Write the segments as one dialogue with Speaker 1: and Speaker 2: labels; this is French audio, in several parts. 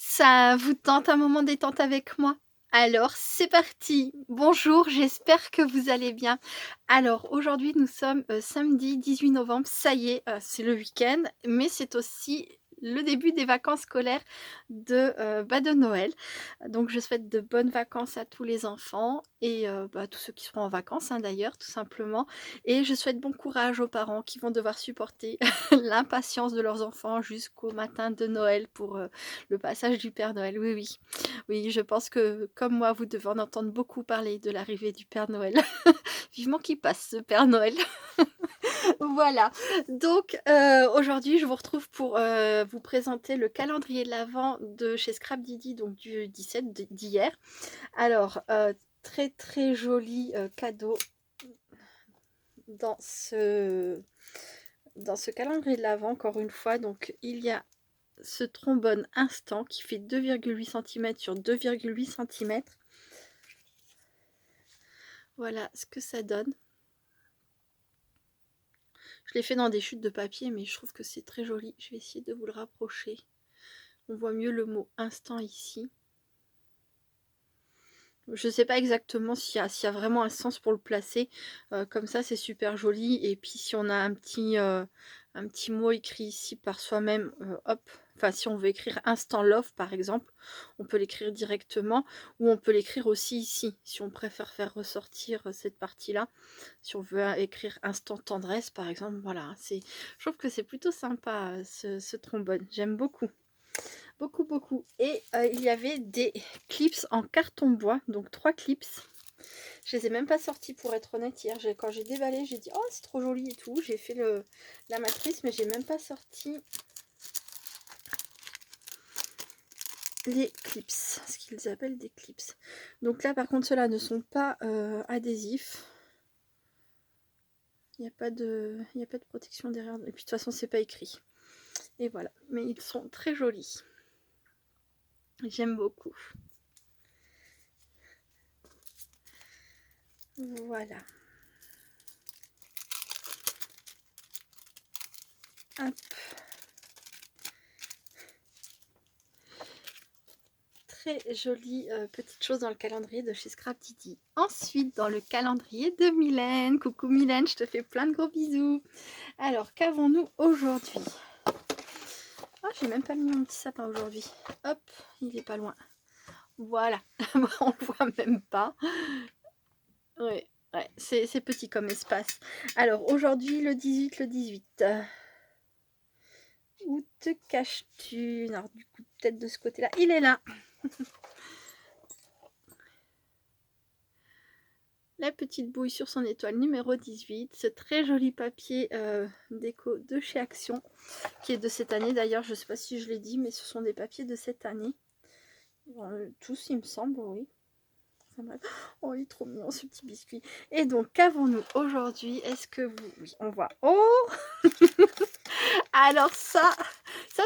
Speaker 1: Ça vous tente un moment détente avec moi? Alors c'est parti! Bonjour, j'espère que vous allez bien. Alors aujourd'hui nous sommes, samedi 18 novembre, ça y est, c'est le week-end, mais c'est aussi le début des vacances scolaires de Noël. Donc je souhaite de bonnes vacances à tous les enfants et tous ceux qui seront en vacances, hein, d'ailleurs, tout simplement, et je souhaite bon courage aux parents qui vont devoir supporter l'impatience de leurs enfants jusqu'au matin de Noël pour, le passage du Père Noël. Oui, oui. Oui, je pense que, comme moi, vous devez en entendre beaucoup parler de l'arrivée du Père Noël. Vivement qu'il passe ce Père Noël. Voilà, donc aujourd'hui, je vous retrouve pour, vous présenter le calendrier de l'avent de chez Scrap Didi, donc du 17 d'hier. Alors, très, très joli, cadeau dans ce dans ce calendrier de l'avent, encore une fois. Donc il y a ce trombone Instant qui fait 2,8 cm sur 2,8 cm. Voilà ce que ça donne. Je l'ai fait dans des chutes de papier, mais je trouve que c'est très joli. Je vais essayer de vous le rapprocher. On voit mieux le mot Instant ici. Je ne sais pas exactement s'il y a vraiment un sens pour le placer. Comme ça, c'est super joli. Et puis, si on a un petit mot écrit ici par soi-même, hop. Enfin, si on veut écrire Instant Love, par exemple, on peut l'écrire directement. Ou on peut l'écrire aussi ici, si on préfère faire ressortir cette partie-là. Si on veut écrire Instant Tendresse, par exemple. Voilà, je trouve que c'est plutôt sympa, ce trombone. J'aime beaucoup. Beaucoup, beaucoup. Et il y avait des clips en carton bois, donc 3 clips. Je les ai même pas sortis pour être honnête hier. Quand j'ai déballé, j'ai dit oh c'est trop joli et tout. J'ai fait la matrice, mais j'ai même pas sorti les clips, ce qu'ils appellent des clips. Donc là par contre ceux-là ne sont pas adhésifs. Il n'y a pas de protection derrière. Et puis de toute façon c'est pas écrit. Et voilà. Mais ils sont très jolis. J'aime beaucoup. Voilà. Hop. Très jolie petite chose dans le calendrier de chez Scrap Didi. Ensuite, dans le calendrier de Mylène. Coucou Mylène, je te fais plein de gros bisous. Alors, qu'avons-nous aujourd'hui? Oh, j'ai même pas mis mon petit sapin aujourd'hui. Hop, il est pas loin. Voilà, on le voit même pas. Ouais, ouais, c'est petit comme espace. Alors, aujourd'hui, le 18. Où te caches-tu? Alors, du coup, peut-être de ce côté-là. Il est là. La petite bouille sur son étoile numéro 18. Ce très joli papier déco de chez Action, qui est de cette année d'ailleurs. Je ne sais pas si je l'ai dit, mais ce sont des papiers de cette année. Tous, il me semble, oui. Oh, il est trop mignon ce petit biscuit. Et donc, qu'avons-nous aujourd'hui? Est-ce que vous... Oui, on voit. Oh alors ça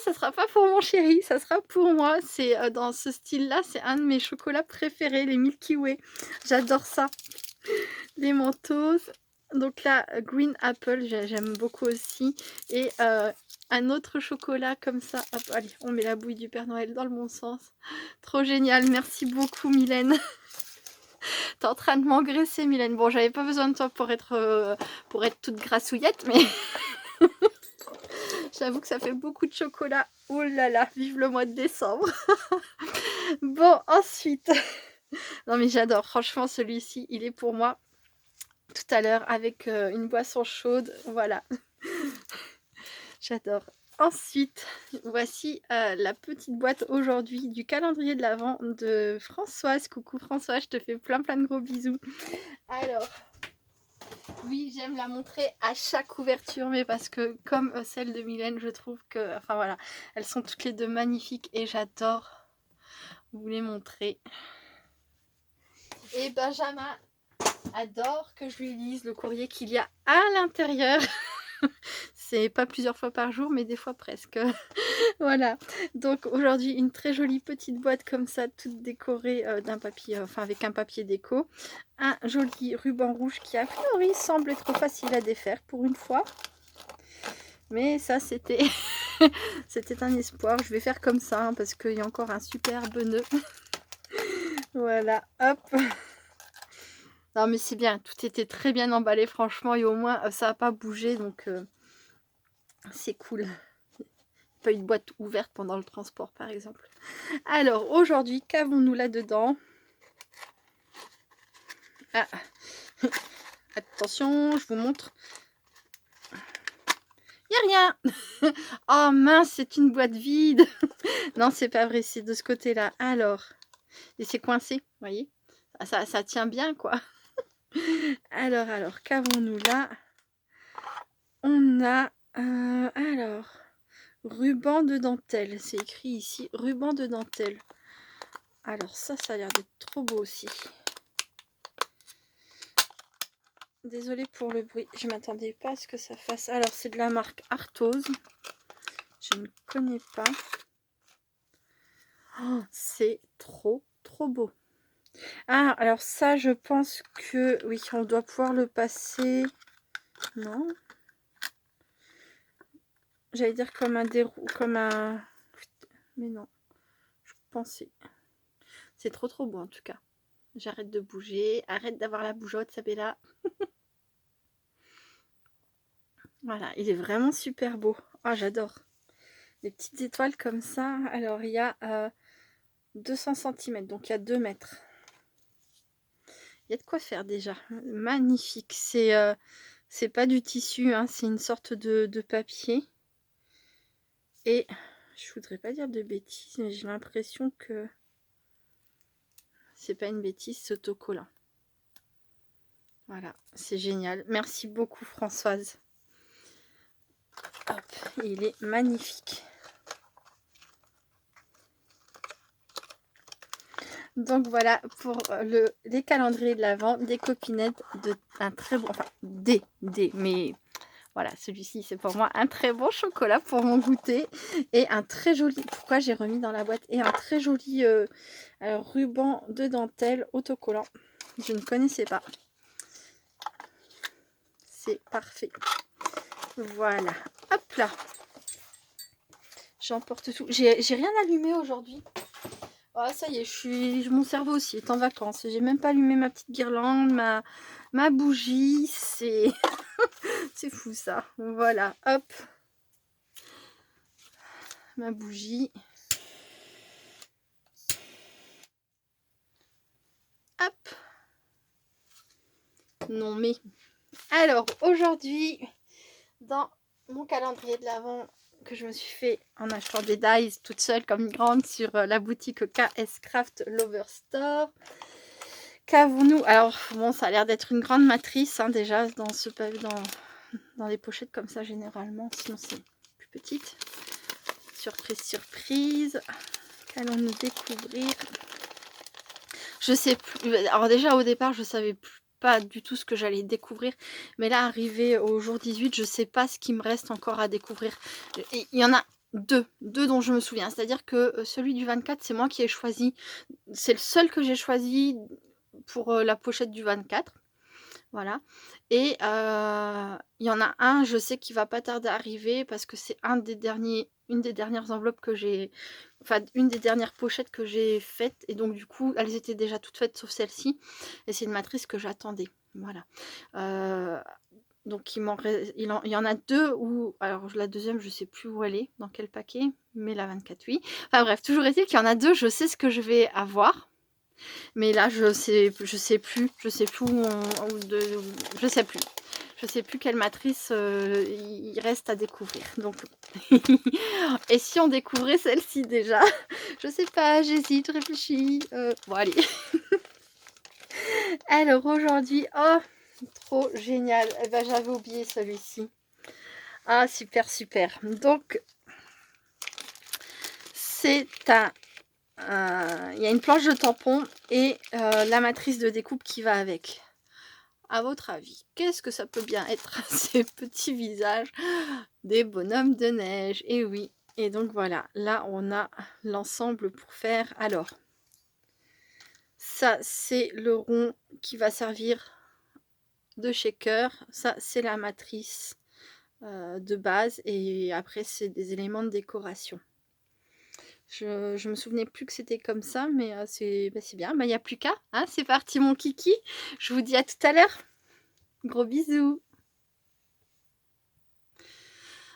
Speaker 1: sera pas pour mon chéri, ça sera pour moi. C'est dans ce style-là, c'est un de mes chocolats préférés, les Milky Way. J'adore ça. Les Mentos. Donc là, Green Apple, j'aime beaucoup aussi. Et un autre chocolat comme ça. Hop, allez, on met la bouille du Père Noël dans le bon sens. Trop génial, merci beaucoup Mylène. T'es en train de m'engraisser Mylène. Bon, j'avais pas besoin de toi pour être toute grassouillette, mais j'avoue que ça fait beaucoup de chocolat. Oh là là, vive le mois de décembre. Bon, ensuite. Non mais j'adore, franchement celui-ci, il est pour moi. Tout à l'heure avec une boisson chaude, voilà. J'adore. Ensuite, voici la petite boîte aujourd'hui du calendrier de l'Avent de Françoise. Coucou Françoise, je te fais plein de gros bisous. Alors, oui, j'aime la montrer à chaque ouverture, mais parce que comme celle de Mylène, je trouve que, enfin voilà, elles sont toutes les deux magnifiques et j'adore vous les montrer. Et Benjamin adore que je lui lise le courrier qu'il y a à l'intérieur. C'est pas plusieurs fois par jour, mais des fois presque. Voilà. Donc aujourd'hui, une très jolie petite boîte comme ça, toute décorée d'un papier, enfin avec un papier déco. Un joli ruban rouge qui a priori semble être facile à défaire pour une fois. Mais ça, c'était C'était un espoir. Je vais faire comme ça hein, parce qu'il y a encore un superbe nœud. Voilà, hop. Non mais c'est bien, tout était très bien emballé franchement et au moins ça n'a pas bougé donc c'est cool. Pas eu de boîte ouverte pendant le transport par exemple. Alors aujourd'hui, qu'avons-nous là-dedans? Ah, attention, je vous montre. Il n'y a rien. Oh mince, c'est une boîte vide. Non, c'est pas vrai, c'est de ce côté-là. Alors, et c'est coincé, vous voyez, ça tient bien, quoi. Alors, qu'avons-nous là? On a, alors, ruban de dentelle. C'est écrit ici, ruban de dentelle. Alors ça a l'air d'être trop beau aussi. Désolée pour le bruit, je m'attendais pas à ce que ça fasse. Alors, c'est de la marque Arthose. Je ne connais pas. Oh, c'est trop beau. Ah, alors ça, je pense que oui, on doit pouvoir le passer. Non, j'allais dire comme un déroulé, comme un. Mais non, je pensais. C'est trop beau en tout cas. J'arrête de bouger, arrête d'avoir la bougeotte, Sabella. Voilà, il est vraiment super beau. Ah, j'adore. Des petites étoiles comme ça. Alors, il y a 200 cm, donc il y a 2 mètres. Il y a de quoi faire déjà. Magnifique. C'est pas du tissu, hein, c'est une sorte de papier. Et je voudrais pas dire de bêtises, mais j'ai l'impression que c'est pas une bêtise, c'est autocollant. Voilà, c'est génial. Merci beaucoup Françoise. Hop, il est magnifique. Donc voilà pour les calendriers de l'Avent, des copinettes de un très bon, enfin mais voilà, celui-ci c'est pour moi un très bon chocolat pour mon goûter et un très joli, pourquoi j'ai remis dans la boîte, et un très joli ruban de dentelle autocollant. Je ne connaissais pas. C'est parfait. Voilà, hop là. J'emporte tout. J'ai rien allumé aujourd'hui. Oh, ça y est, mon cerveau aussi est en vacances. J'ai même pas allumé ma petite guirlande, ma bougie. C'est c'est fou ça. Voilà, hop. Ma bougie. Hop. Non mais. Alors, aujourd'hui, dans mon calendrier de l'Avent que je me suis fait en achetant des dies toute seule comme une grande sur la boutique KS Craft Lover Store. Qu'avons-nous? Alors, bon, ça a l'air d'être une grande matrice hein, déjà dans ce dans les pochettes comme ça généralement, sinon c'est plus petite. Surprise, surprise. Qu'allons-nous découvrir? Je sais plus. Alors déjà au départ, je savais pas du tout ce que j'allais découvrir, mais là arrivé au jour 18, je sais pas ce qui me reste encore à découvrir. Et il y en a deux dont je me souviens, c'est-à-dire que celui du 24, c'est moi qui ai choisi, c'est le seul que j'ai choisi pour la pochette du 24. Voilà. Et il y en a un, je sais qu'il va pas tarder à arriver parce que c'est une des dernières enveloppes que j'ai, enfin une des dernières pochettes que j'ai faites, et donc du coup elles étaient déjà toutes faites sauf celle-ci, et c'est une matrice que j'attendais. Voilà. Donc il y en a deux où, alors la deuxième je sais plus où elle est, dans quel paquet, mais la 24 oui. Enfin bref, toujours est-il qu'il y en a deux, je sais ce que je vais avoir. Mais là, je sais plus je sais plus quelle matrice il reste à découvrir. Donc, et si on découvrait celle-ci déjà, je sais pas, j'hésite, réfléchis. Bon, allez. Alors aujourd'hui, oh, trop génial. Eh ben, j'avais oublié celui-ci. Ah, super, super. Donc, c'est il y a une planche de tampon et la matrice de découpe qui va avec. À votre avis, qu'est-ce que ça peut bien être ces petits visages des bonhommes de neige? Et oui, et donc voilà, là on a l'ensemble pour faire. Alors, ça c'est le rond qui va servir de shaker. Ça c'est la matrice de base et après c'est des éléments de décoration. Je me souvenais plus que c'était comme ça, mais c'est bien. Bah, il y a plus qu'à, hein. C'est parti mon kiki. Je vous dis à tout à l'heure. Gros bisous.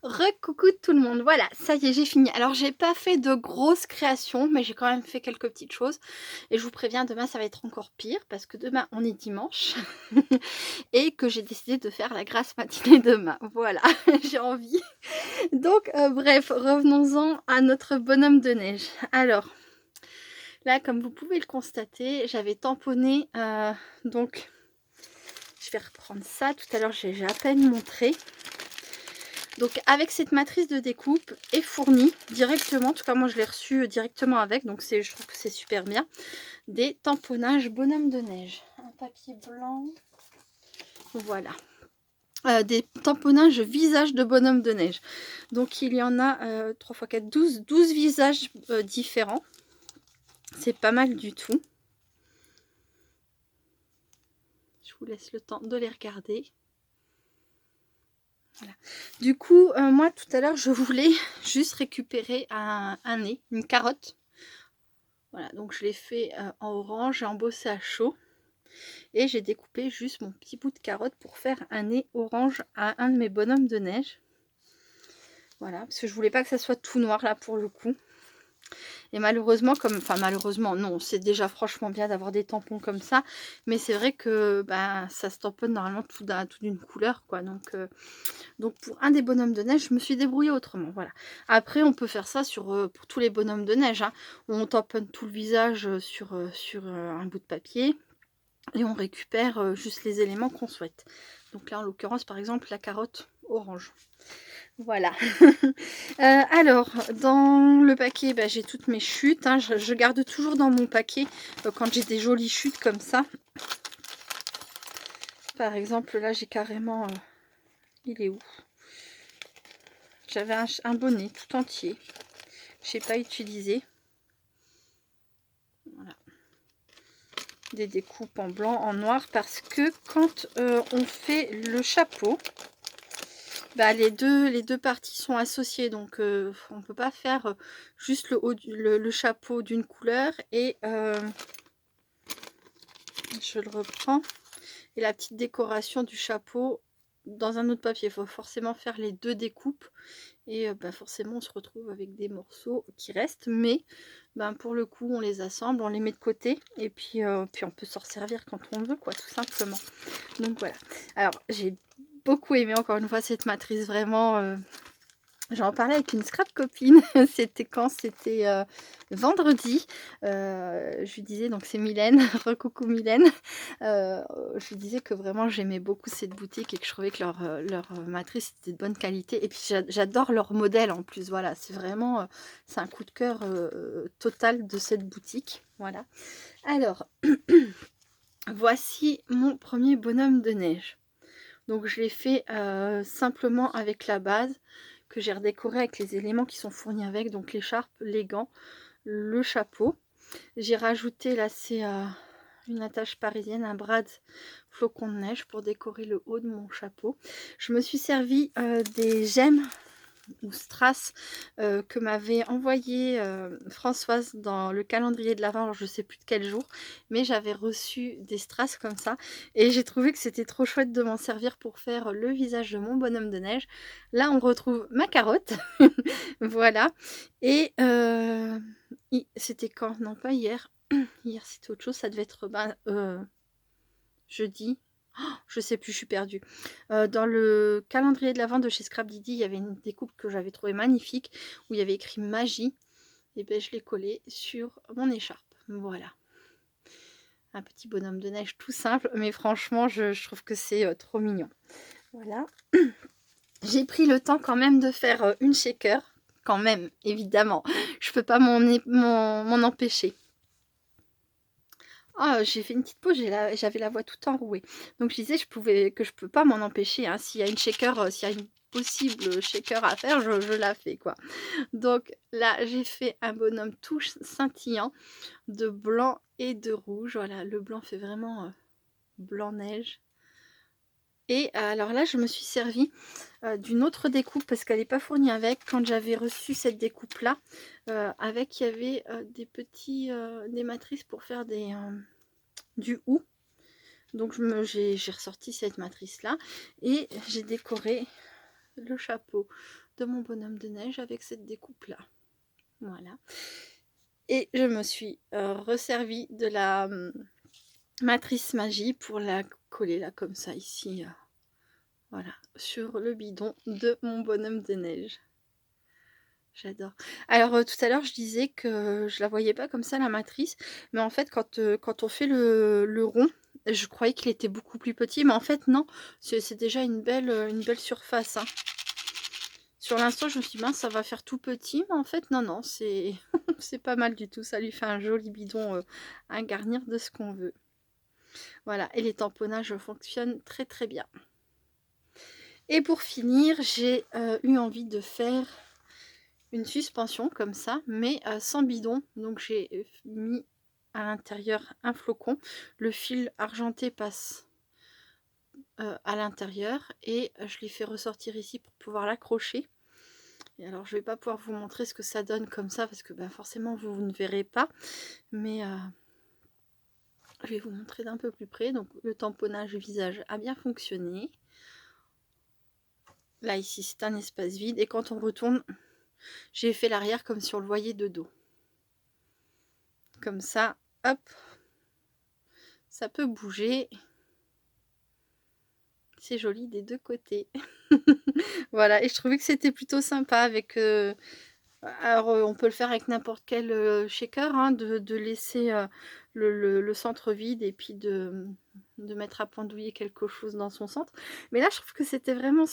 Speaker 1: Recoucou tout le monde, voilà, ça y est, j'ai fini. Alors j'ai pas fait de grosses créations, mais j'ai quand même fait quelques petites choses. Et je vous préviens, demain ça va être encore pire, parce que demain on est dimanche. Et que j'ai décidé de faire la grasse matinée demain. Voilà, j'ai envie. Donc bref, revenons-en à notre bonhomme de neige. Alors, là comme vous pouvez le constater, j'avais tamponné, donc je vais reprendre ça. Tout à l'heure j'ai à peine montré. Donc avec cette matrice de découpe est fournie directement, en tout cas moi je l'ai reçu directement avec, donc je trouve que c'est super bien, des tamponnages bonhomme de neige. Un papier blanc, voilà. Des tamponnages visage de bonhomme de neige. Donc il y en a 3 x 4, 12 visages différents. C'est pas mal du tout. Je vous laisse le temps de les regarder. Voilà. Du coup, moi tout à l'heure, je voulais juste récupérer un nez, une carotte. Voilà, donc je l'ai fait en orange et embossé à chaud. Et j'ai découpé juste mon petit bout de carotte pour faire un nez orange à un de mes bonhommes de neige. Voilà, parce que je voulais pas que ça soit tout noir là pour le coup. Et malheureusement, enfin malheureusement, non, c'est déjà franchement bien d'avoir des tampons comme ça. Mais c'est vrai que ben, ça se tamponne normalement tout d'une couleur, quoi. Donc pour un des bonhommes de neige, je me suis débrouillée autrement. Voilà. Après, on peut faire ça pour tous les bonhommes de neige. Hein. On tamponne tout le visage sur un bout de papier. Et on récupère juste les éléments qu'on souhaite. Donc là, en l'occurrence, par exemple, la carotte orange. Voilà. Alors, dans le paquet, bah, j'ai toutes mes chutes. Hein. Je garde toujours dans mon paquet quand j'ai des jolies chutes comme ça. Par exemple, là, j'ai carrément... il est où? J'avais un bonnet tout entier. Je n'ai pas utilisé. Voilà. Des découpes en blanc, en noir, parce que quand on fait le chapeau, bah, les deux parties sont associées, donc on ne peut pas faire juste le haut le chapeau d'une couleur et je le reprends, et la petite décoration du chapeau dans un autre papier. Il faut forcément faire les deux découpes et bah, forcément on se retrouve avec des morceaux qui restent, mais ben, pour le coup on les assemble, on les met de côté et puis on peut s'en servir quand on veut, quoi, tout simplement. Donc voilà. Alors j'ai beaucoup aimé encore une fois cette matrice, vraiment. J'en parlais avec une scrap copine. C'était quand? C'était vendredi. Je lui disais, donc c'est Mylène, recoucou Mylène. Je lui disais que vraiment j'aimais beaucoup cette boutique et que je trouvais que leur matrice était de bonne qualité. Et puis j'adore leur modèle en plus. Voilà, c'est vraiment c'est un coup de cœur total de cette boutique. Voilà. Alors, voici mon premier bonhomme de neige. Donc je l'ai fait simplement avec la base que j'ai redécoré avec les éléments qui sont fournis avec, donc l'écharpe, les gants, le chapeau. J'ai rajouté là, c'est une attache parisienne, un brad flocon de neige pour décorer le haut de mon chapeau. Je me suis servi des gemmes ou strass que m'avait envoyé Françoise dans le calendrier de l'Avent. Alors je sais plus de quel jour, mais j'avais reçu des strass comme ça et j'ai trouvé que c'était trop chouette de m'en servir pour faire le visage de mon bonhomme de neige. Là on retrouve ma carotte. Voilà. Et c'était quand? Non, pas hier. Hier c'était autre chose, ça devait être jeudi. Je sais plus, je suis perdue. Dans le calendrier de l'Avent de chez Scrap Didi, il y avait une découpe que j'avais trouvée magnifique où il y avait écrit magie. Et ben je l'ai collé sur mon écharpe. Voilà. Un petit bonhomme de neige tout simple, mais franchement, je trouve que c'est trop mignon. Voilà. J'ai pris le temps quand même de faire une shaker. Quand même, évidemment. Je peux pas m'en empêcher. Ah, j'ai fait une petite pause, j'avais la voix tout enrouée. Donc je disais que je peux pas m'en empêcher. Hein. S'il y a une shaker, s'il y a une possible shaker à faire, je la fais, quoi. Donc là, j'ai fait un bonhomme tout scintillant de blanc et de rouge. Voilà, le blanc fait vraiment blanc neige. Et alors là, je me suis servie d'une autre découpe parce qu'elle n'est pas fournie avec. Quand j'avais reçu cette découpe-là, avec, il y avait des matrices pour faire du hou. Donc j'ai ressorti cette matrice-là et j'ai décoré le chapeau de mon bonhomme de neige avec cette découpe-là. Voilà. Et je me suis resservie de la matrice magie pour la coller là comme ça ici. Voilà, sur le bidon de mon bonhomme de neige. J'adore. Alors tout à l'heure je disais que je la voyais pas comme ça la matrice, mais en fait quand on fait le rond, je croyais qu'il était beaucoup plus petit, mais en fait non, c'est déjà une belle surface, hein. Sur l'instant je me suis dit mince ça va faire tout petit, mais en fait non non c'est c'est pas mal du tout, ça lui fait un joli bidon à garnir de ce qu'on veut. Voilà, et les tamponnages fonctionnent très très bien. Et pour finir, j'ai eu envie de faire une suspension comme ça, mais sans bidon. Donc j'ai mis à l'intérieur un flocon. Le fil argenté passe à l'intérieur et je l'ai fait ressortir ici pour pouvoir l'accrocher. Et alors je vais pas pouvoir vous montrer ce que ça donne comme ça parce que ben, forcément vous ne verrez pas. Mais je vais vous montrer d'un peu plus près. Donc le tamponnage visage a bien fonctionné. Là ici c'est un espace vide et quand on retourne, j'ai fait l'arrière comme si on le voyait de dos. Comme ça, hop, ça peut bouger. C'est joli des deux côtés. Voilà, et je trouvais que c'était plutôt sympa avec... alors, on peut le faire avec n'importe quel shaker, hein, de laisser le centre vide et puis de mettre à pendouiller quelque chose dans son centre. Mais là, je trouve que c'était vraiment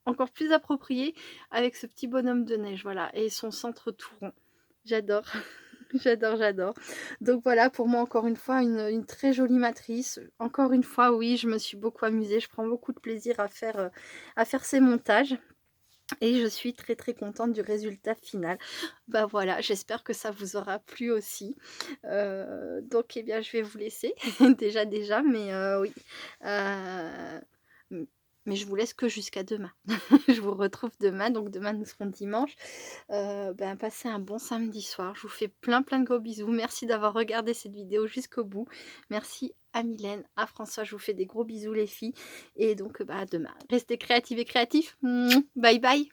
Speaker 1: encore plus approprié avec ce petit bonhomme de neige, voilà, et son centre tout rond. J'adore. J'adore, j'adore. Donc voilà, pour moi, encore une fois, une très jolie matrice. Encore une fois, oui, je me suis beaucoup amusée. Je prends beaucoup de plaisir à faire ces montages. Et je suis très très contente du résultat final. Bah voilà, j'espère que ça vous aura plu aussi. Donc eh bien je vais vous laisser déjà, mais oui. Euh, mais je vous laisse que jusqu'à demain. Je vous retrouve demain, donc demain nous serons dimanche. Ben, passez un bon samedi soir. Je vous fais plein de gros bisous. Merci d'avoir regardé cette vidéo jusqu'au bout. Merci à Mylène, à François. Je vous fais des gros bisous les filles. Et donc bah, à demain. Restez créatives et créatifs. Bye bye.